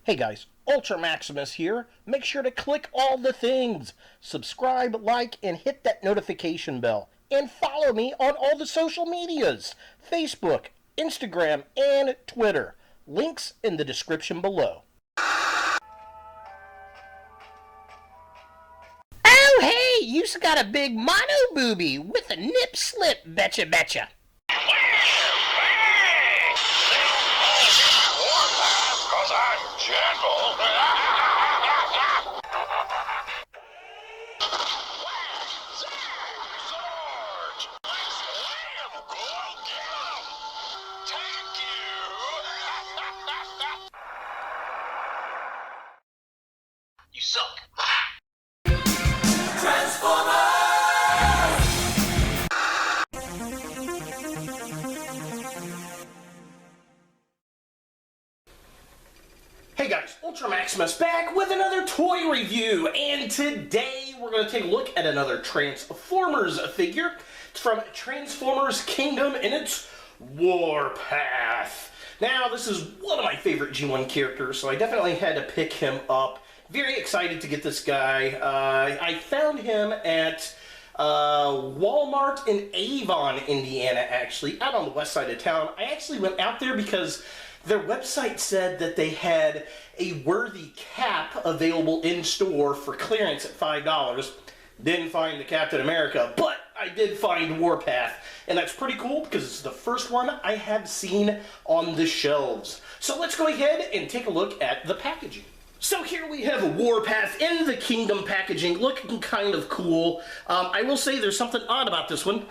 Hey guys, Ultra Maximus here. Make sure to click all the things. Subscribe, like, and hit that notification bell. And follow me on all the social medias. Facebook, Instagram, and Twitter. Links in the description below. Oh hey, you've got a big mono boobie with a nip slip, betcha betcha. Warpath, 'cause I'm gentle. Swords! Slam! Go get 'em! Thank you! You suck. Hey guys, Ultra Maximus back with another toy review, and today we're going to take a look at another Transformers figure. It's from Transformers Kingdom, and it's Warpath. Now, this is one of my favorite G1 characters, so I definitely had to pick him up. Very excited to get this guy. I found him at Walmart in Avon, Indiana, actually, out on the west side of town. I actually went out there because their website said that they had a worthy cap available in store for clearance at $5. Didn't find the Captain America, but I did find Warpath, and that's pretty cool because it's the first one I have seen on the shelves. So let's go ahead and take a look at the packaging. So here we have Warpath in the Kingdom packaging, looking kind of cool. I will say there's something odd about this one.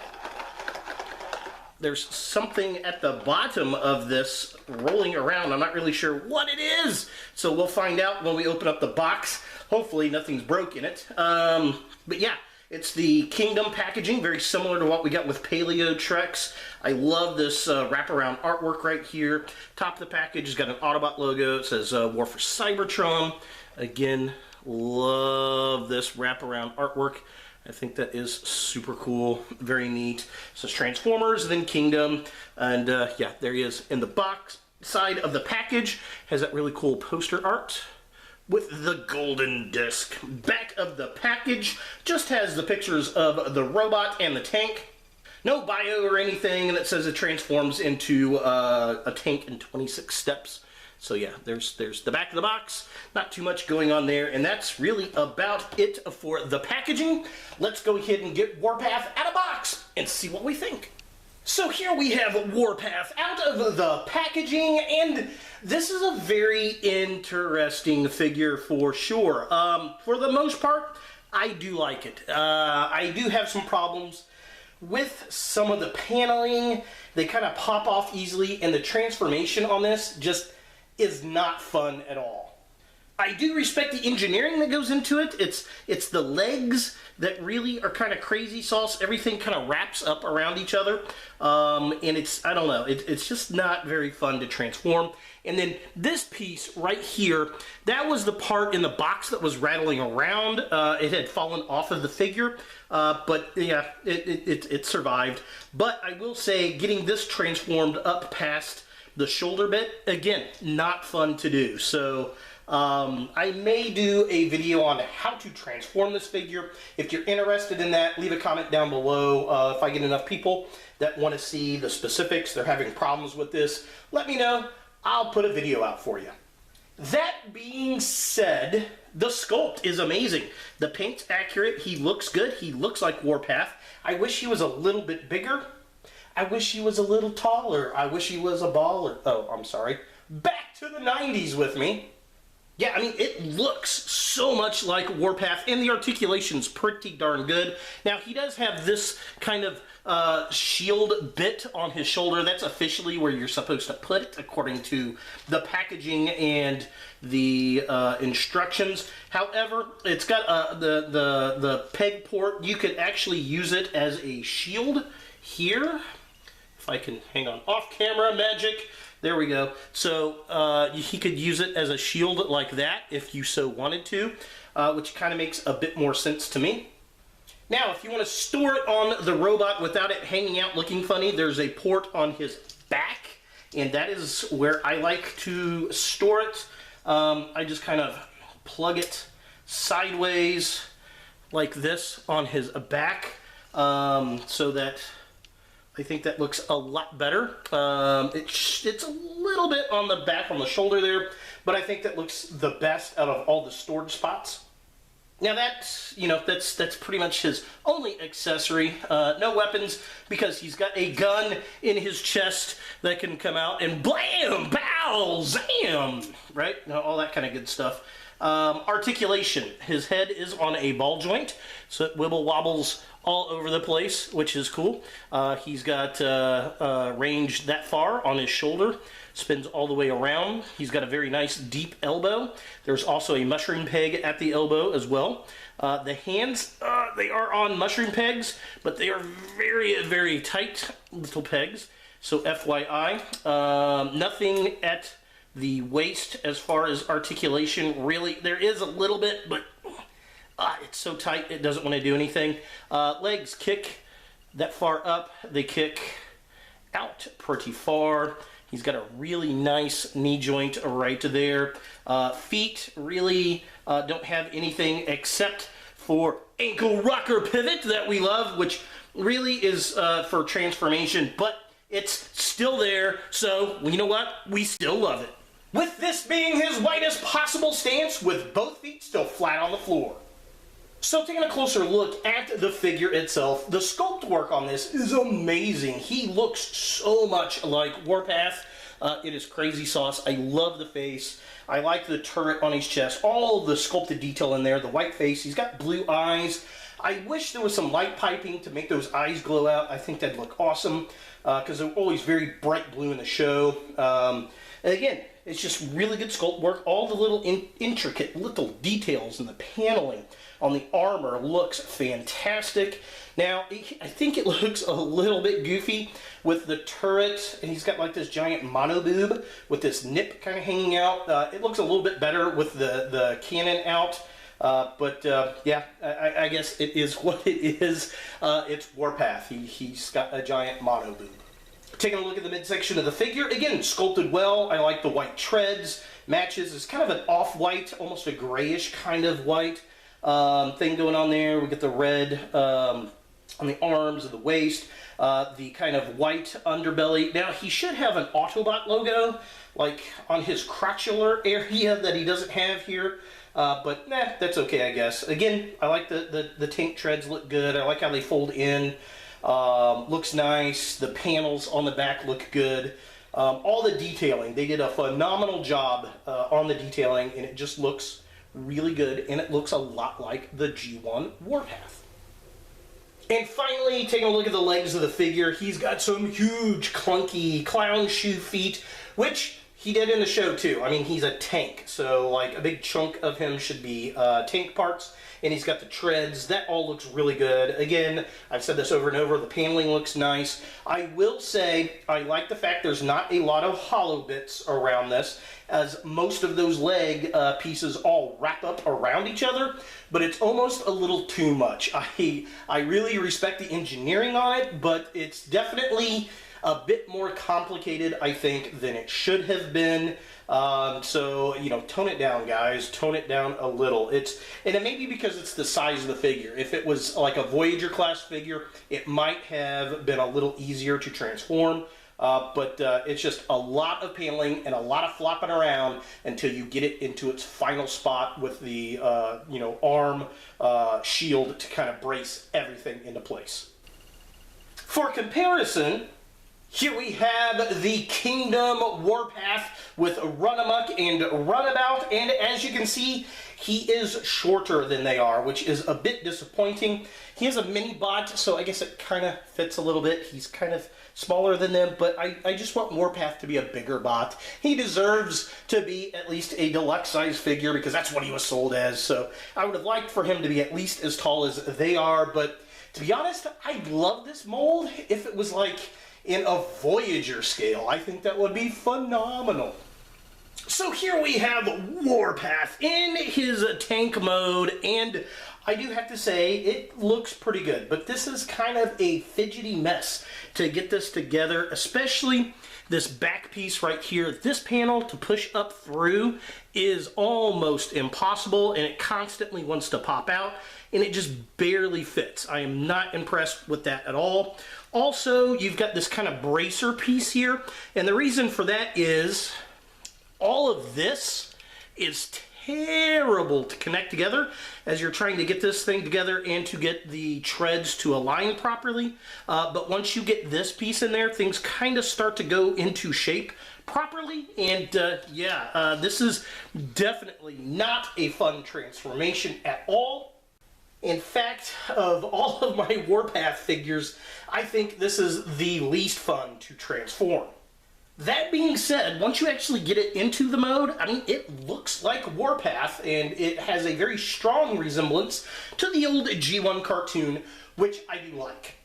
There's something at the bottom of this rolling around. I'm not really sure what it is. So we'll find out when we open up the box. Hopefully nothing's broke in it. But yeah, it's the Kingdom packaging, very similar to what we got with Paleo Trex. I love this wraparound artwork right here. Top of the package has got an Autobot logo. It says War for Cybertron. Again, love this wraparound artwork. I think that is super cool, very neat. So it's Transformers, then Kingdom, and yeah, there he is in the box. Side of the package has that really cool poster art with the golden disc. Back of the package just has the pictures of the robot and the tank. No bio or anything that says it transforms into a tank in 26 steps. So yeah, there's the back of the box. Not too much going on there, and that's really about it for the packaging. Let's go ahead and get Warpath out of box and see what we think. So here we have Warpath out of the packaging, and this is a very interesting figure for sure. For the most part, I do like it. I do have some problems with some of the paneling. They kind of pop off easily, and the transformation on this just is not fun at all. I do respect the engineering that goes into it. It's the legs that really are kind of crazy sauce. Everything kind of wraps up around each other. And it's, I don't know, it's just not very fun to transform. And then this piece right here, that was the part in the box that was rattling around. It had fallen off of the figure, but yeah, it survived. But I will say, getting this transformed up past the shoulder bit, again, not fun to do. So I may do a video on how to transform this figure. If you're interested in that, leave a comment down below. If I get enough people that want to see the specifics, they're having problems with this, let me know. I'll put a video out for you. That being said, the sculpt is amazing. The paint's accurate. He looks good. He looks like Warpath. I wish he was a little bit bigger. I wish he was a little taller. I wish he was a baller. Oh, I'm sorry. Back to the 90s with me. Yeah, I mean, it looks so much like Warpath, and the articulation's pretty darn good. Now, he does have this kind of shield bit on his shoulder. That's officially where you're supposed to put it, according to the packaging and the instructions. However, it's got the peg port. You could actually use it as a shield here. If I can hang on, off camera magic. There we go. So he could use it as a shield like that if you so wanted to, which kind of makes a bit more sense to me. Now, if you want to store it on the robot without it hanging out looking funny, there's a port on his back, and that is where I like to store it. I just kind of plug it sideways like this on his back, so that I think that looks a lot better. It's a little bit on the back, on the shoulder there, but I think that looks the best out of all the storage spots. Now that's pretty much his only accessory. No weapons, because he's got a gun in his chest that can come out and blam, bow, zam, right? All that kind of good stuff. Articulation. His head is on a ball joint, so it wibble wobbles all over the place, which is cool. He's got range that far on his shoulder, spins all the way around. He's got a very nice deep elbow. There's also a mushroom peg at the elbow as well. The hands, they are on mushroom pegs, but they are very, very tight little pegs. So FYI, nothing at the waist as far as articulation. Really, there is a little bit, but it's so tight it doesn't want to do anything. Legs kick that far up. They kick out pretty far. He's got a really nice knee joint right there. Feet really don't have anything except for ankle rocker pivot that we love, which really is for transformation, but it's still there, so you know what? We still love it. With this being his widest possible stance, with both feet still flat on the floor. So taking a closer look at the figure itself, the sculpt work on this is amazing. He looks so much like Warpath. It is crazy sauce. I love the face. I like the turret on his chest. All the sculpted detail in there. The white face. He's got blue eyes. I wish there was some light piping to make those eyes glow out. I think that'd look awesome, because they're always very bright blue in the show. And again, it's just really good sculpt work. All the little intricate little details in the paneling on the armor looks fantastic. Now, I think it looks a little bit goofy with the turret, and he's got like this giant monoboob with this nip kind of hanging out. It looks a little bit better with the cannon out, yeah, I guess it is what it is. It's Warpath. He's got a giant monoboob. Taking a look at the midsection of the figure, again, sculpted well. I like the white treads. Matches. It's kind of an off-white, almost a grayish kind of white thing going on there. We get the red on the arms and the waist, the kind of white underbelly. Now, he should have an Autobot logo, like on his crotchular area that he doesn't have here. But that's okay, I guess. Again, I like the tank treads look good. I like how they fold in. Looks nice. The panels on the back look good. All the detailing, they did a phenomenal job on the detailing, and it just looks really good, and it looks a lot like the G1 Warpath. And finally, taking a look at the legs of the figure, he's got some huge, clunky clown shoe feet, which he did in the show too. I mean, he's a tank, so like a big chunk of him should be tank parts. And he's got the treads. That all looks really good. Again, I've said this over and over, the paneling looks nice. I will say, I like the fact there's not a lot of hollow bits around this, as most of those leg pieces all wrap up around each other, but it's almost a little too much. I really respect the engineering on it, but it's definitely a bit more complicated, I think, than it should have been. So, you know, tone it down, guys. Tone it down a little. And it may be because it's the size of the figure. If it was like a Voyager class figure, it might have been a little easier to transform. But it's just a lot of paneling and a lot of flopping around until you get it into its final spot with the, you know, arm shield to kind of brace everything into place. For comparison, here we have the Kingdom Warpath with Run Amok and Runabout, and as you can see, he is shorter than they are, which is a bit disappointing. He has a mini bot, so I guess it kind of fits a little bit. He's kind of smaller than them, but I just want Warpath to be a bigger bot. He deserves to be at least a deluxe size figure because that's what he was sold as, so I would have liked for him to be at least as tall as they are, but to be honest, I'd love this mold if it was like in a Voyager scale. I think that would be phenomenal. So here we have Warpath in his tank mode, and I do have to say, it looks pretty good, but this is kind of a fidgety mess to get this together, especially This back piece right here, this panel to push up through is almost impossible, and it constantly wants to pop out, and it just barely fits. I am not impressed with that at all. Also, you've got this kind of bracer piece here, and the reason for that is all of this is terrible to connect together as you're trying to get this thing together and to get the treads to align properly. But once you get this piece in there, things kind of start to go into shape properly. And this is definitely not a fun transformation at all. In fact, of all of my Warpath figures, I think this is the least fun to transform. That being said, once you actually get it into the mode, I mean, it looks like Warpath, and it has a very strong resemblance to the old G1 cartoon, which I do like.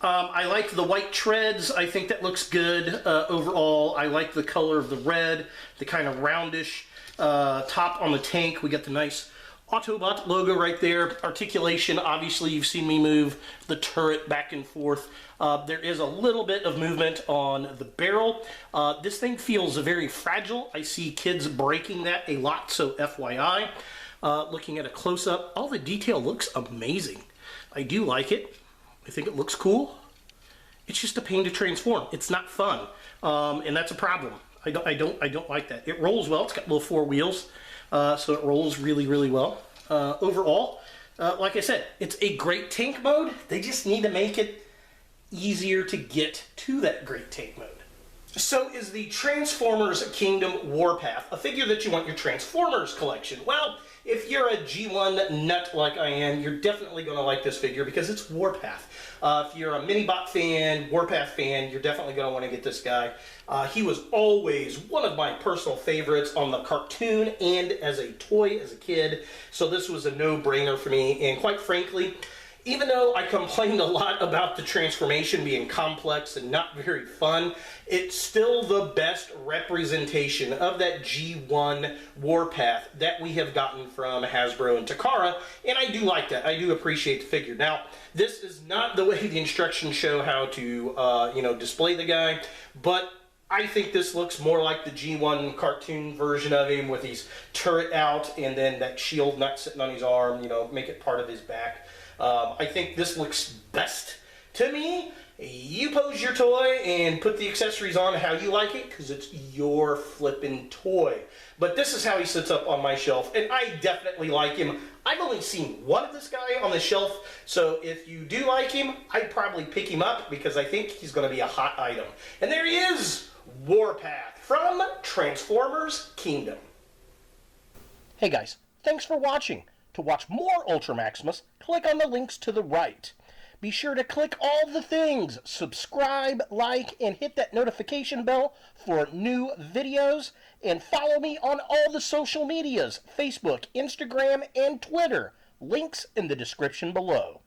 I like the white treads. I think that looks good overall. I like the color of the red, the kind of roundish top on the tank. We got the nice Autobot logo right there. Articulation, obviously you've seen me move the turret back and forth. There is a little bit of movement on the barrel. This thing feels very fragile. I see kids breaking that a lot, so FYI. Looking at a close-up, all the detail looks amazing. I do like it. I think it looks cool. It's just a pain to transform. It's not fun, and that's a problem. I don't like that. It rolls well. It's got little 4 wheels. So it rolls really, really well. Overall, like I said, it's a great tank mode. They just need to make it easier to get to that great tank mode. So is the Transformers Kingdom Warpath a figure that you want your Transformers collection? Well, if you're a G1 nut like I am, you're definitely going to like this figure because it's Warpath. If you're a Minibot fan, Warpath fan, you're definitely going to want to get this guy. He was always one of my personal favorites on the cartoon and as a toy as a kid, so this was a no-brainer for me. And quite frankly, even though I complained a lot about the transformation being complex and not very fun, it's still the best representation of that G1 Warpath that we have gotten from Hasbro and Takara, and I do like that. I do appreciate the figure. Now, this is not the way the instructions show how to, display the guy, but I think this looks more like the G1 cartoon version of him with his turret out and then that shield not sitting on his arm, make it part of his back. I think this looks best to me. You pose your toy and put the accessories on how you like it because it's your flippin' toy. But this is how he sits up on my shelf, and I definitely like him. I've only seen one of this guy on the shelf, so if you do like him, I'd probably pick him up because I think he's going to be a hot item. And there he is, Warpath from Transformers Kingdom. Hey guys, thanks for watching. To watch more Ultra Maximus, click on the links to the right. Be sure to click all the things, subscribe, like, and hit that notification bell for new videos, and follow me on all the social medias, Facebook, Instagram, and Twitter. Links in the description below.